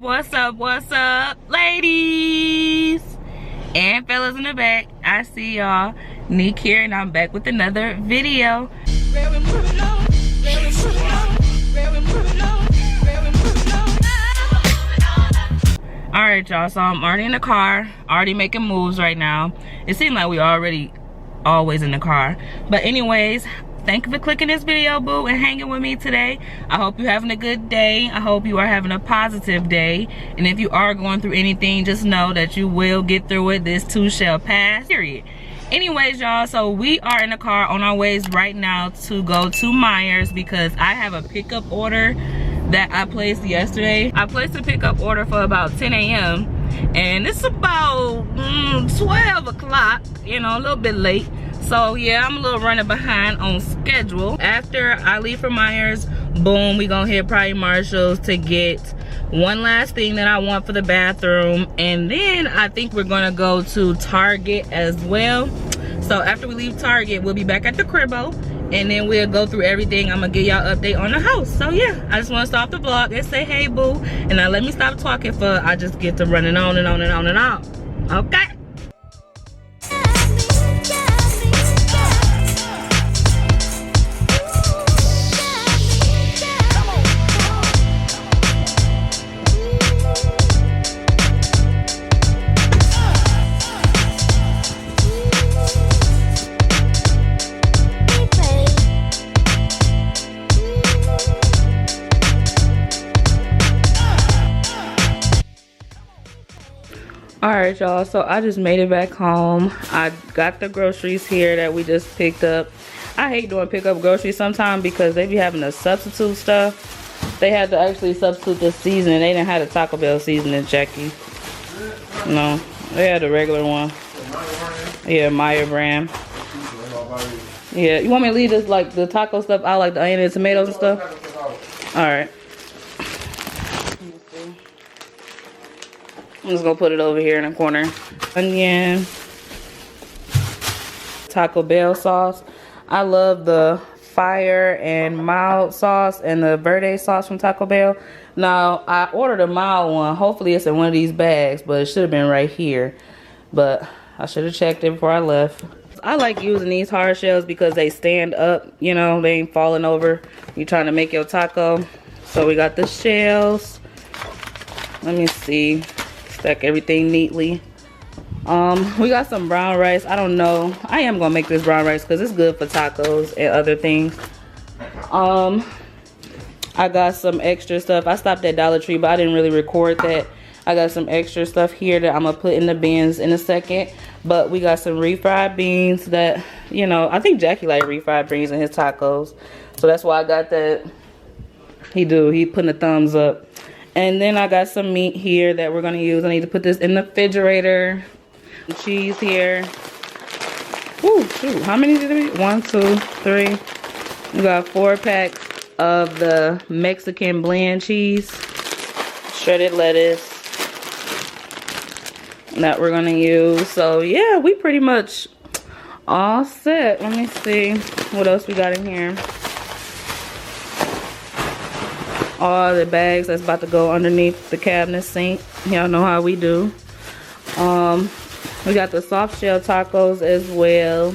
What's up, ladies and fellas in the back? I see y'all. Nique here, and I'm back with another video. Alright, y'all, so I'm already in the car, already making moves right now. It seems like we already always in the car. But anyways, thank you for clicking this video, boo, and hanging with me today. I hope you're having a good day. I hope you are having a positive day. And if you are going through anything, just know that you will get through it. This too shall pass, period. Anyways, y'all, so we are in the car on our ways right now to go to Myers because I have a pickup order that I placed yesterday. I placed a pickup order for about 10 a.m. and it's about 12 o'clock, you know, a little bit late. So yeah, I'm a little running behind on schedule. After I leave for Myers, boom, we gonna hit probably Marshall's to get one last thing that I want for the bathroom, and then I think we're gonna go to Target as well. So after we leave Target, we'll be back at the cribbo, and then we'll go through everything. I'm gonna give y'all an update on the house. So yeah, I just want to start the vlog and say hey, boo, and now let me stop talking for I just get to running on and on and on and on. Okay. Alright, y'all, so I just made it back home. I got the groceries here that we just picked up. I hate doing pickup groceries sometimes because they be having to substitute stuff. They had to actually substitute the seasoning. They didn't have the Taco Bell seasoning, Jackie. No, they had the regular one. Yeah, Meyer brand. Yeah, you want me to leave this, like, the taco stuff out, like the onion and tomatoes and stuff? Alright. I'm just gonna put it over here in the corner. Onion, Taco Bell sauce. I love the fire and mild sauce and the verde sauce from Taco Bell. Now, I ordered a mild one. Hopefully it's in one of these bags, but it should have been right here. But I should have checked it before I left. I like using these hard shells because they stand up, you know, they ain't falling over. You're trying to make your taco. So we got the shells. Let me see. Stack everything neatly. We got some brown rice. I don't know, I am gonna make this brown rice because it's good for tacos and other things. I got some extra stuff. I stopped at Dollar Tree, but I didn't really record that. I got some extra stuff here that I'm gonna put in the bins in a second. But we got some refried beans that, you know, I think Jackie like refried beans in his tacos, so that's why I got that. He putting a thumbs up. And then I got some meat here that we're gonna use. I need to put this in the refrigerator. Cheese here. Ooh, shoot, how many did we? 1, 2, 3. We got 4 packs of the Mexican blend cheese. Shredded lettuce that we're gonna use. So yeah, we pretty much all set. Let me see what else we got in here. All the bags that's about to go underneath the cabinet sink. Y'all know how we do. We got the soft shell tacos as well.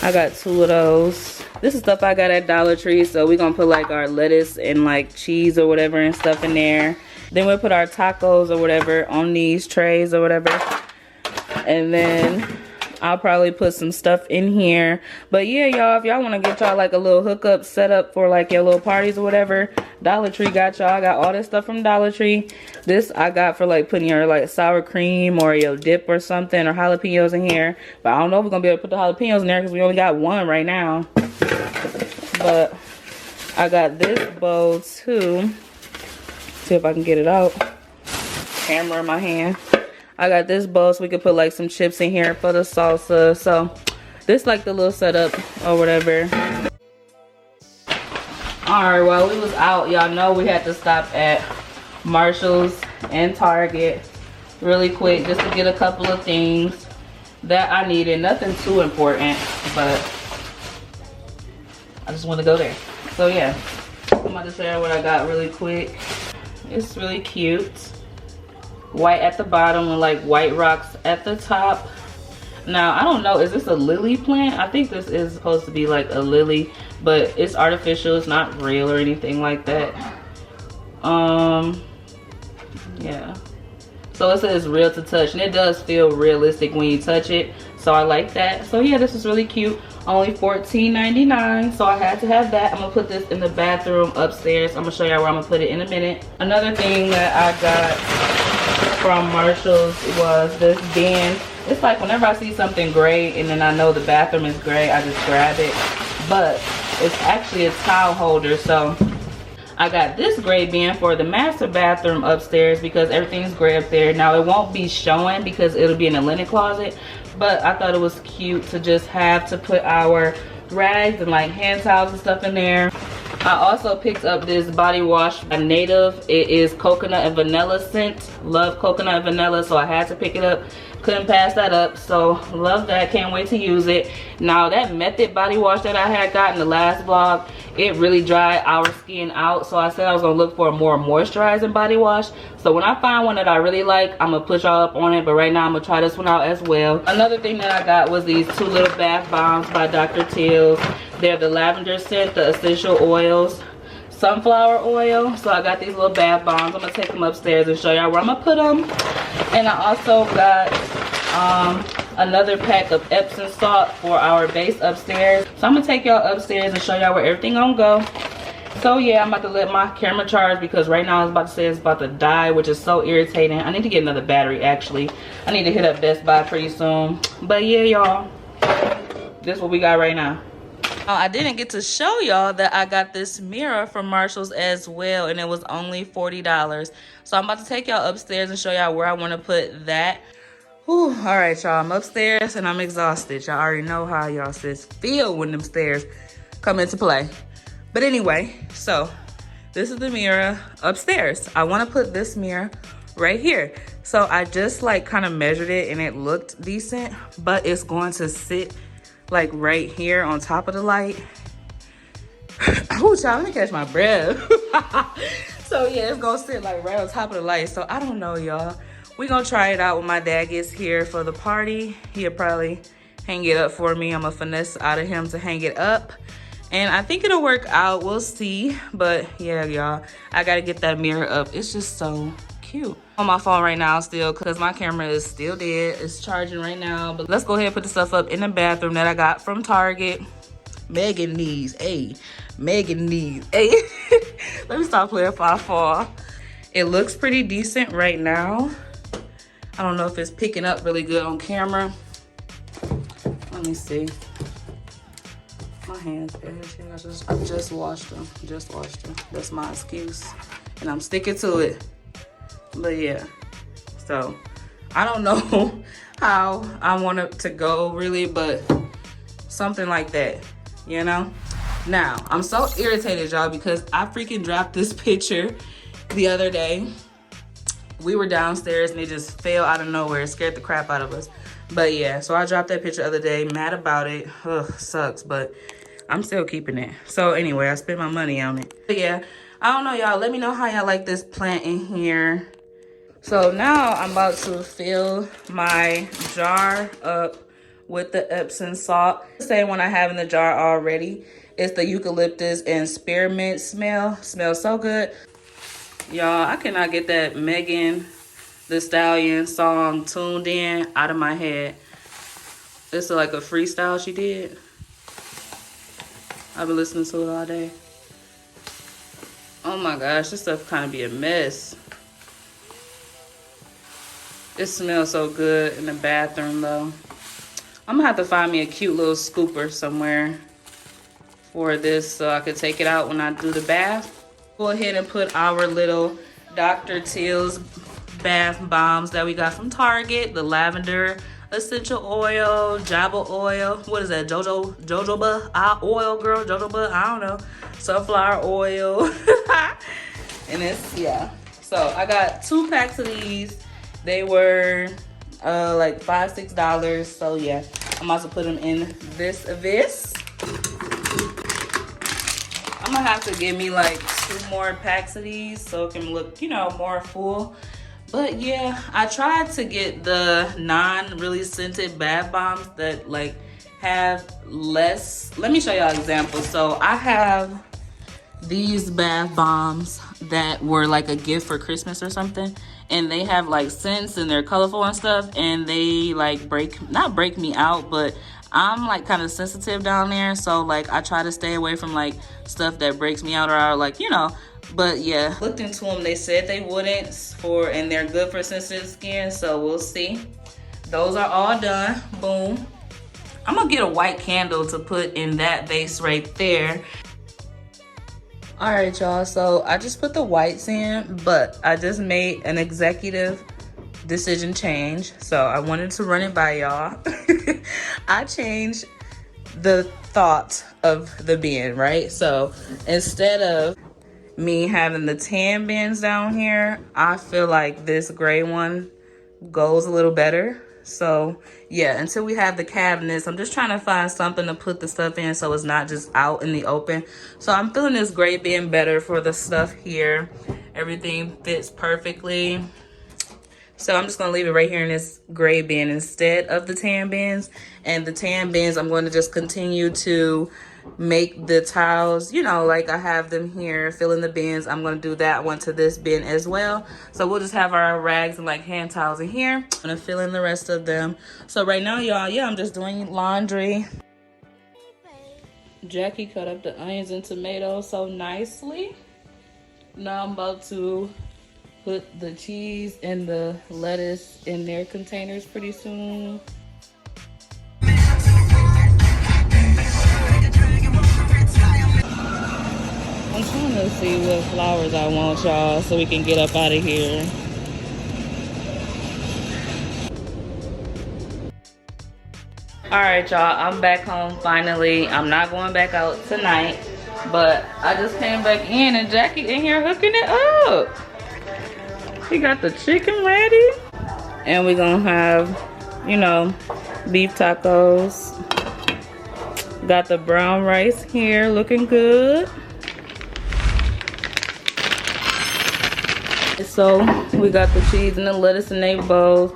I got 2 of those. This is stuff I got at Dollar Tree, so we're gonna put like our lettuce and like cheese or whatever and stuff in there. Then we'll put our tacos or whatever on these trays or whatever. And then I'll probably put some stuff in here. But yeah, y'all, if y'all want to get y'all like a little hookup set up for like your little parties or whatever, Dollar Tree got y'all. I got all this stuff from Dollar Tree. This I got for like putting your like sour cream or your dip or something, or jalapenos in here. But I don't know if we're gonna be able to put the jalapenos in there because we only got one right now. But I got this bowl too. See if I can get it out. Camera in my hand. I got this bowl so we could put like some chips in here for the salsa. So this like the little setup or whatever. Alright, while we was out, y'all know we had to stop at Marshall's and Target really quick just to get a couple of things that I needed. Nothing too important, but I just want to go there. So yeah, I'm about to share what I got really quick. It's really cute. White at the bottom and like white rocks at the top. Now, I don't know, is this a lily plant? I think this is supposed to be like a lily, but it's artificial. It's not real or anything like that. Yeah. So it says real to touch, and it does feel realistic when you touch it. So I like that. So yeah, this is really cute. Only $14.99, so I had to have that. I'm gonna put this in the bathroom upstairs. I'm gonna show y'all where I'm gonna put it in a minute. Another thing that I got from Marshall's was this bin. It's like whenever I see something gray and then I know the bathroom is gray, I just grab it. But it's actually a towel holder, so I got this gray bin for the master bathroom upstairs because everything's gray up there. Now it won't be showing because it'll be in the linen closet, but I thought it was cute to just have to put our rags and like hand towels and stuff in there. I also picked up this body wash by Native. It is coconut and vanilla scent. Love coconut and vanilla, so I had to pick it up. Couldn't pass that up, so love that. Can't wait to use it. Now that Method body wash that I had got in the last vlog, it really dried our skin out, so I said I was gonna look for a more moisturizing body wash. So when I find one that I really like, I'm gonna push y'all up on it, but right now I'm gonna try this one out as well. Another thing that I got was these 2 little bath bombs by Dr. Teal's. They're the lavender scent, the essential oils, sunflower oil. So I got these little bath bombs. I'm gonna take them upstairs and show y'all where I'm gonna put them. And I also got another pack of Epsom salt for our base upstairs. So I'm gonna take y'all upstairs and show y'all where everything gonna go. So yeah, I'm about to let my camera charge because right now I was about to say it's about to die, which is so irritating. I need to get another battery actually. I need to hit up Best Buy pretty soon. But yeah, y'all, this is what we got right now. I didn't get to show y'all that I got this mirror from Marshall's as well, and it was only $40. So I'm about to take y'all upstairs and show y'all where I want to put that. Whew, all right, y'all, I'm upstairs and I'm exhausted. Y'all already know how y'all sis feel when them stairs come into play. But anyway, so this is the mirror upstairs. I want to put this mirror right here. So I just like kind of measured it and it looked decent, but it's going to sit like right here on top of the light. Oh, child, let me catch my breath. So yeah, it's gonna sit like right on top of the light. So I don't know, y'all. We're gonna try it out when my dad gets here for the party. He'll probably hang it up for me. I'm gonna finesse out of him to hang it up. And I think it'll work out, we'll see. But yeah, y'all, I gotta get that mirror up. It's just so cute. On my phone right now still because my camera is still dead. It's charging right now. But let's go ahead and put the stuff up in the bathroom that I got from Target. Megan needs, hey, Megan needs, hey. Let me stop playing if I fall. It looks pretty decent right now. I don't know if it's picking up really good on camera. Let me see. My hands, I just washed them. Just washed them. That's my excuse. And I'm sticking to it. But yeah, so I don't know how I want it to go really, but something like that, you know? Now, I'm so irritated, y'all, because I freaking dropped this picture the other day. We were downstairs and it just fell out of nowhere. It scared the crap out of us. But yeah, so I dropped that picture the other day, mad about it. Ugh, sucks, but I'm still keeping it. So anyway, I spent my money on it. But yeah, I don't know, y'all. Let me know how y'all like this plant in here. So now I'm about to fill my jar up with the Epsom salt. The same one I have in the jar already. It's the eucalyptus and spearmint smell. Smells so good. Y'all, I cannot get that Megan Thee Stallion song tuned in out of my head. It's like a freestyle she did. I've been listening to it all day. Oh my gosh, this stuff kind of be a mess. It smells so good in the bathroom though. I'm gonna have to find me a cute little scooper somewhere for this so I could take it out when I do the bath. Go ahead and put our little Dr. Teal's bath bombs that we got from Target. The lavender essential oil, java oil. What is that? Jojoba oil, girl. Jojoba, I don't know. Sunflower oil. And it's, yeah. So I got 2 packs of these. They were like $5, $6. So yeah, I'm about to put them in this. I'm gonna have to give me like 2 more packs of these so it can look, you know, more full. But yeah, I tried to get the non-really scented bath bombs that like have less. Let me show y'all examples. So I have these bath bombs that were like a gift for Christmas or something, and they have like scents and they're colorful and stuff, and they like not break me out, but I'm like kind of sensitive down there, so like I try to stay away from like stuff that breaks me out or like, you know. But yeah, looked into them, they said they wouldn't and they're good for sensitive skin, so we'll see. Those are all done. Boom. I'm gonna get a white candle to put in that vase right there. All right, y'all, so I just put the whites in, but I just made an executive decision change, so I wanted to run it by y'all. I changed the thought of the bin, right? So instead of me having the tan bins down here, I feel like this gray one goes a little better. So yeah, until we have the cabinets, I'm just trying to find something to put the stuff in so it's not just out in the open. So I'm feeling this gray bin better for the stuff here. Everything fits perfectly. So I'm just gonna leave it right here in this gray bin instead of the tan bins. And the tan bins, I'm going to just continue to make the towels, you know, like I have them here, fill in the bins. I'm gonna do that one to this bin as well. So we'll just have our rags and like hand towels in here. I'm gonna fill in the rest of them. So right now, y'all, yeah, I'm just doing laundry. Jackie cut up the onions and tomatoes so nicely. Now I'm about to put the cheese and the lettuce in their containers pretty soon. I'm trying to see what flowers I want, y'all, so we can get up out of here. All right, y'all, I'm back home finally. I'm not going back out tonight, but I just came back in and Jackie in here hooking it up. She got the chicken ready. And we're gonna have, you know, beef tacos. Got the brown rice here looking good. So we got the cheese and the lettuce in their bowls.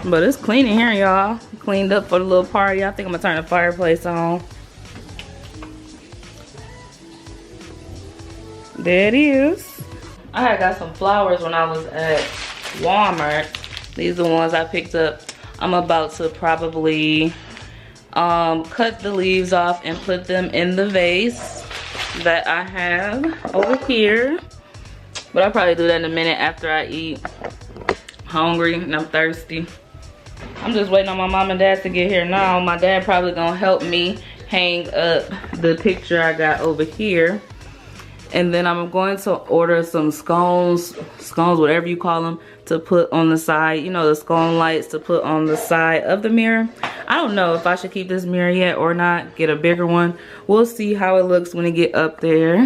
But it's clean in here, y'all. Cleaned up for the little party. I think I'm gonna turn the fireplace on. There it is. I had got some flowers when I was at Walmart. These are the ones I picked up. I'm about to probably cut the leaves off and put them in the vase that I have over here. But I'll probably do that in a minute after I eat. Hungry and I'm thirsty. I'm just waiting on my mom and dad to get here now. My dad probably gonna help me hang up the picture I got over here. And then I'm going to order some scones, whatever you call them, to put on the side. You know, the scone lights to put on the side of the mirror. I don't know if I should keep this mirror yet or not, get a bigger one. We'll see how it looks when it get up there.